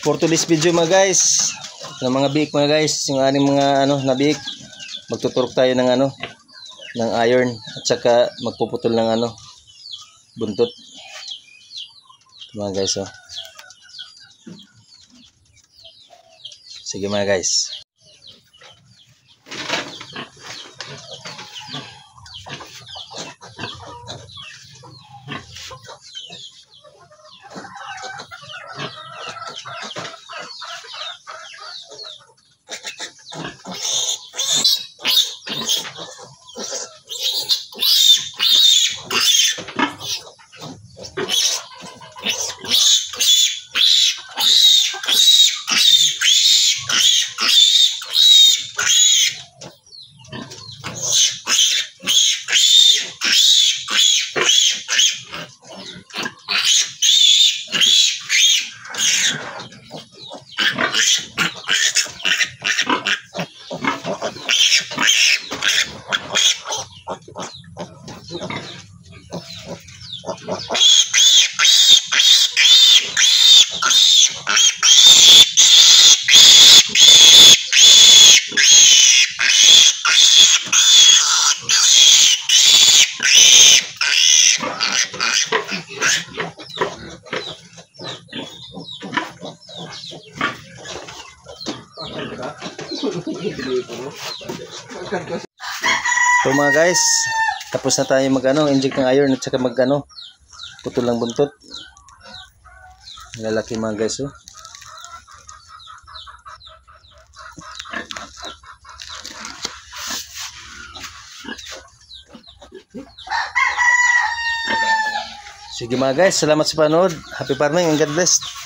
for today's video mga guys, ng mga biik mga guys, yung aning mga na biik, magtuturok tayo ng ng iron at saka magpuputol ng buntot. Mga guys, oh. Sige mga guys. So mga guys, tapos na tayo inject ng iron at saka putol ng buntot. Lalaki mga guys, oh. Sige mga guys, salamat sa panood. Happy farming and God bless.